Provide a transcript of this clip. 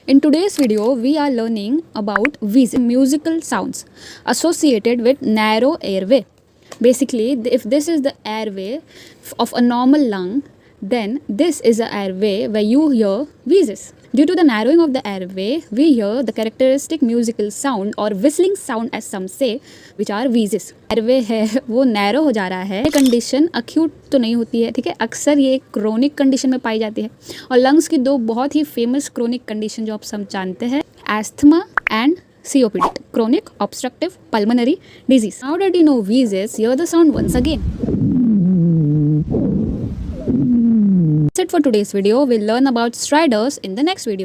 In today's video, we are learning about wheezing, musical sounds associated with narrow airway. Basically, if this is the airway of a normal lung, then this is an airway where you hear wheezes. Due to the narrowing of the airway, we hear the characteristic musical sound or whistling sound as some say, which are wheezes. Airway है वो narrow हो जा रहा है, condition acute तो नहीं होती है, ठीक है, अक्सर ये क्रोनिक कंडीशन में पाई जाती है। और लंग्स की दो बहुत ही फेमस क्रोनिक कंडीशन जो आप सब जानते हैं, asthma and COPD, chronic obstructive pulmonary disease. Now that you know wheezes, hear the sound once again. That's it for today's video. We'll learn about striders in the next video.